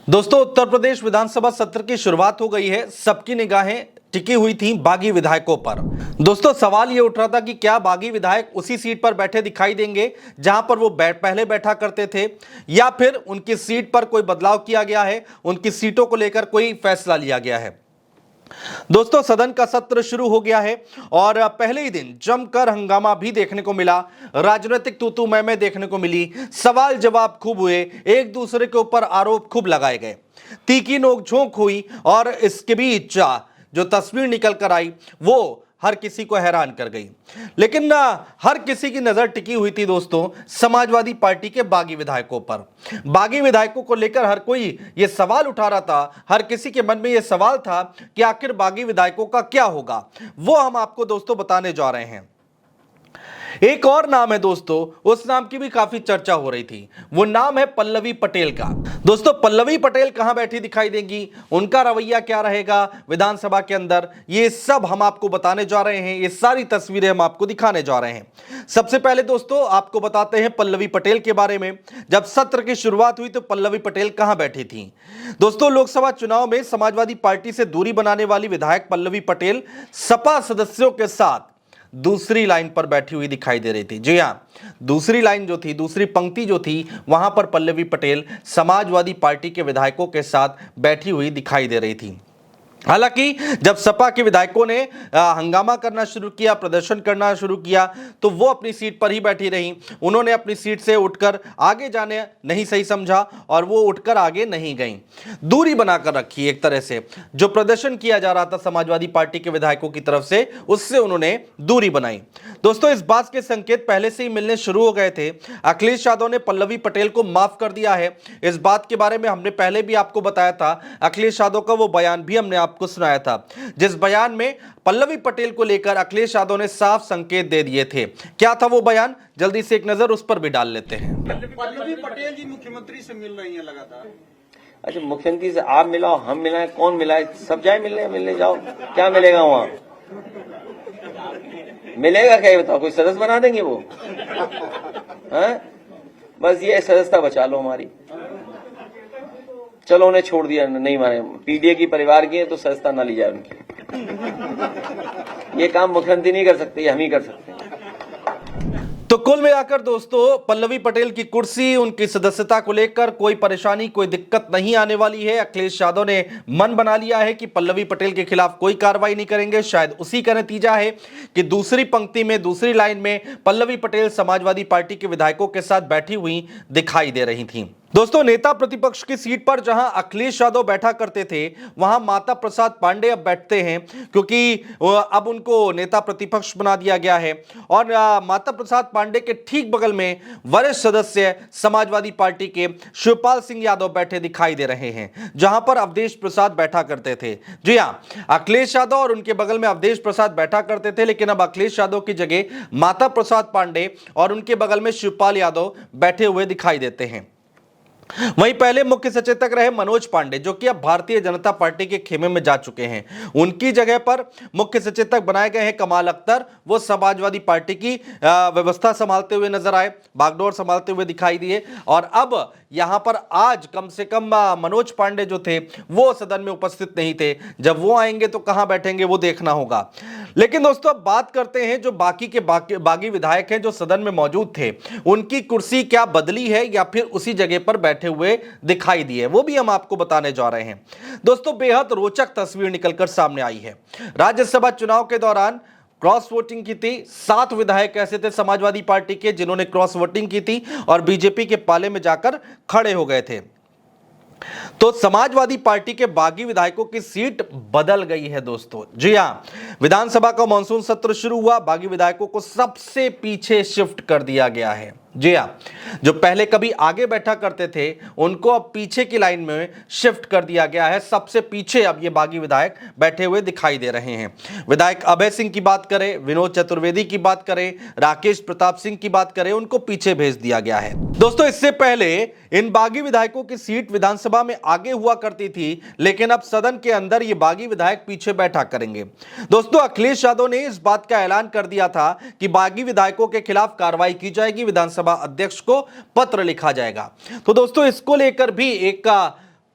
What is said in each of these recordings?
दोस्तों, उत्तर प्रदेश विधानसभा सत्र की शुरुआत हो गई है। सबकी निगाहें टिकी हुई थी बागी विधायकों पर। दोस्तों, सवाल यह उठ रहा था कि क्या बागी विधायक उसी सीट पर बैठे दिखाई देंगे जहां पर वो पहले बैठा करते थे, या फिर उनकी सीट पर कोई बदलाव किया गया है, उनकी सीटों को लेकर कोई फैसला लिया गया है। दोस्तों, सदन का सत्र शुरू हो गया है और पहले ही दिन जमकर हंगामा भी देखने को मिला। राजनीतिक तू तू मैं देखने को मिली। सवाल जवाब खूब हुए, एक दूसरे के ऊपर आरोप खूब लगाए गए, तीखी नोकझोंक हुई और इसके बीच जो तस्वीर निकल कर आई वो हर किसी को हैरान कर गई। लेकिन हर किसी की नजर टिकी हुई थी दोस्तों समाजवादी पार्टी के बागी विधायकों पर। बागी विधायकों को लेकर हर कोई ये सवाल उठा रहा था, हर किसी के मन में ये सवाल था कि आखिर बागी विधायकों का क्या होगा। वो हम आपको दोस्तों बताने जा रहे हैं। एक और नाम है दोस्तों, उस नाम की भी काफी चर्चा हो रही थी। वो नाम है पल्लवी पटेल का। दोस्तों, पल्लवी पटेल कहां बैठी दिखाई देंगी, उनका रवैया क्या रहेगा विधानसभा के अंदर, ये सब हम आपको बताने जा रहे हैं। ये सारी तस्वीरें हम आपको दिखाने जा रहे हैं। सबसे पहले दोस्तों आपको बताते हैं पल्लवी पटेल के बारे में। जब सत्र की शुरुआत हुई तो पल्लवी पटेल कहां बैठी थी। दोस्तों, लोकसभा चुनाव में समाजवादी पार्टी से दूरी बनाने वाली विधायक पल्लवी पटेल सपा सदस्यों के साथ दूसरी लाइन पर बैठी हुई दिखाई दे रही थी। जी हां, दूसरी लाइन जो थी, दूसरी पंक्ति जो थी, वहां पर पल्लवी पटेल समाजवादी पार्टी के विधायकों के साथ बैठी हुई दिखाई दे रही थी। हालांकि जब सपा के विधायकों ने हंगामा करना शुरू किया, प्रदर्शन करना शुरू किया, तो वो अपनी सीट पर ही बैठी रहीं। उन्होंने अपनी सीट से उठकर आगे जाने नहीं सही समझा और वो उठकर आगे नहीं गईं। दूरी बनाकर रखी एक तरह से। जो प्रदर्शन किया जा रहा था समाजवादी पार्टी के विधायकों की तरफ से, उससे उन्होंने दूरी बनाई। दोस्तों, इस बात के संकेत पहले से ही मिलने शुरू हो गए थे। अखिलेश यादव ने पल्लवी पटेल को माफ कर दिया है। इस बात के बारे में हमने पहले भी आपको बताया था। अखिलेश यादव का वो बयान भी हमने आपको सुनाया था, जिस बयान में पल्लवी पटेल को लेकर अखिलेश यादव ने साफ संकेत दे दिए थे। क्या था वो बयान, जल्दी से एक नजर उस पर भी डाल लेते हैं। पल्लवी पटेल जी मुख्यमंत्री से मिल रही हैं लगातार। अच्छा, मुख्यमंत्री से आप मिलाओ, हम मिलाएं, कौन मिलाए? सब जाए मिलने जाओ। क्या मिलेगा वहाँ? मिलेगा क्या बताओ? कोई सदस्य बना देंगे वो? है? बस ये सदस्यता बचा लो हमारी। चलो उन्हें छोड़ दिया, नहीं माने पीडीए की परिवार की है तो सदस्यता ना ली जाए उनकी। ये काम मुख्यमंत्री नहीं कर सकते, ये हम ही कर सकते हैं। तो कुल मिलाकर दोस्तों पल्लवी पटेल की कुर्सी, उनकी सदस्यता को लेकर कोई परेशानी, कोई दिक्कत नहीं आने वाली है। अखिलेश यादव ने मन बना लिया है कि पल्लवी पटेल के खिलाफ कोई कार्रवाई नहीं करेंगे। शायद उसी का नतीजा है कि दूसरी पंक्ति में, दूसरी लाइन में पल्लवी पटेल समाजवादी पार्टी के विधायकों के साथ बैठी हुई दिखाई दे रही थी। दोस्तों, नेता प्रतिपक्ष की सीट पर जहां अखिलेश यादव बैठा करते थे, वहां माता प्रसाद पांडे अब बैठते हैं, क्योंकि अब उनको नेता प्रतिपक्ष बना दिया गया है। और माता प्रसाद पांडे के ठीक बगल में वरिष्ठ सदस्य समाजवादी पार्टी के शिवपाल सिंह यादव बैठे दिखाई दे रहे हैं, जहां पर अवधेश प्रसाद बैठा करते थे। जी हां, अखिलेश यादव और उनके बगल में अवधेश प्रसाद बैठा करते थे, लेकिन अब अखिलेश यादव की जगह माता प्रसाद पांडे और उनके बगल में शिवपाल यादव बैठे हुए दिखाई देते हैं। वहीं पहले मुख्य सचेतक रहे मनोज पांडे, जो कि अब भारतीय जनता पार्टी के खेमे में जा चुके हैं। उनकी जगह पर मुख्य सचेतक बनाए गए हैं कमाल अख्तर। वो समाजवादी पार्टी की व्यवस्था संभालते हुए नजर आए, बागडोर संभालते हुए दिखाई दिए। और अब यहां पर आज कम से कम मनोज पांडे जो थे वो सदन में उपस्थित नहीं थे। जब वो आएंगे तो कहां बैठेंगे वो देखना होगा। लेकिन दोस्तों, अब बात करते हैं जो बाकी के बागी विधायक हैं जो सदन में मौजूद थे, उनकी कुर्सी क्या बदली है या फिर उसी जगह पर बैठे हुए दिखाई दिए, वो भी हम आपको बताने जा रहे हैं। दोस्तों, बेहद रोचक तस्वीर निकलकर सामने आई है। राज्यसभा चुनाव के दौरान क्रॉस वोटिंग की थी। 7 विधायक ऐसे थे समाजवादी पार्टी के जिन्होंने क्रॉस वोटिंग की थी और बीजेपी के पाले में जाकर खड़े हो गए थे। तो समाजवादी पार्टी के बागी विधायकों की सीट बदल गई है दोस्तों। जी हां, विधानसभा का मॉनसून सत्र शुरू हुआ, बागी विधायकों को सबसे पीछे शिफ्ट कर दिया गया है। जी हां, जो पहले कभी आगे बैठा करते थे उनको अब पीछे की लाइन में शिफ्ट कर दिया गया है। सबसे पीछे अब ये बागी विधायक बैठे हुए दिखाई दे रहे हैं। विधायक अभय सिंह की बात करें, विनोद चतुर्वेदी की बात करें, राकेश प्रताप सिंह की बात करें, उनको पीछे भेज दिया गया है। दोस्तों, इससे पहले इन बागी विधायकों की सीट विधानसभा में आगे हुआ करती थी, लेकिन अब सदन के अंदर ये बागी विधायक पीछे बैठा करेंगे। दोस्तों, अखिलेश यादव ने इस बात का ऐलान कर दिया था कि बागी विधायकों के खिलाफ कार्रवाई की जाएगी, विधानसभा अध्यक्ष को पत्र लिखा जाएगा। तो दोस्तों, इसको लेकर भी एक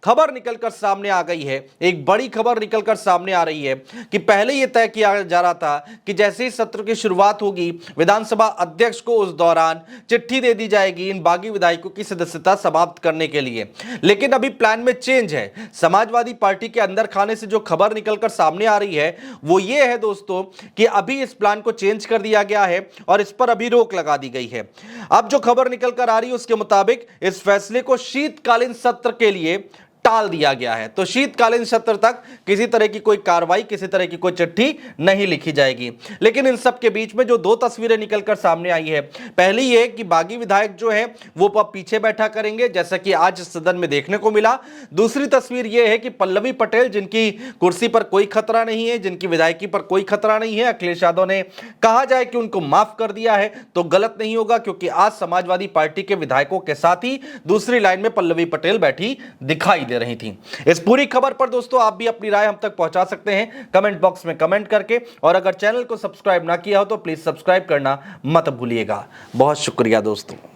खबर निकलकर सामने आ गई है, एक बड़ी खबर निकलकर सामने आ रही है कि पहले यह तय किया जा रहा था कि जैसे ही सत्र की शुरुआत होगी विधानसभा अध्यक्ष को उस दौरान चिट्ठी दे दी जाएगी इन बागी विधायकों की सदस्यता समाप्त करने के लिए। लेकिन अभी प्लान में चेंज है। समाजवादी पार्टी के अंदर खाने से जो खबर निकलकर सामने आ रही है वो ये है दोस्तों कि अभी इस प्लान को चेंज कर दिया गया है और इस पर अभी रोक लगा दी गई है। अब जो खबर निकलकर आ रही है उसके मुताबिक इस फैसले को शीतकालीन सत्र के लिए टाल दिया गया है। तो शीतकालीन सत्र तक किसी तरह की कोई कार्रवाई, किसी तरह की कोई चिट्ठी नहीं लिखी जाएगी। लेकिन इन सब के बीच में जो दो तस्वीरें निकलकर सामने आई है, पहली ये कि बागी विधायक जो है वो पीछे बैठा करेंगे जैसा कि आज सदन में देखने को मिला। दूसरी तस्वीर ये है कि पल्लवी पटेल, जिनकी कुर्सी पर कोई खतरा नहीं है, जिनकी विधायकी पर कोई खतरा नहीं है, अखिलेश यादव ने कहा जाए कि उनको माफ कर दिया है तो गलत नहीं होगा, क्योंकि आज समाजवादी पार्टी के विधायकों के साथ ही दूसरी लाइन में पल्लवी पटेल बैठी दिखाई दे रही थी। इस पूरी खबर पर दोस्तों आप भी अपनी राय हम तक पहुंचा सकते हैं कमेंट बॉक्स में कमेंट करके, और अगर चैनल को सब्सक्राइब ना किया हो तो प्लीज सब्सक्राइब करना मत भूलिएगा। बहुत शुक्रिया दोस्तों।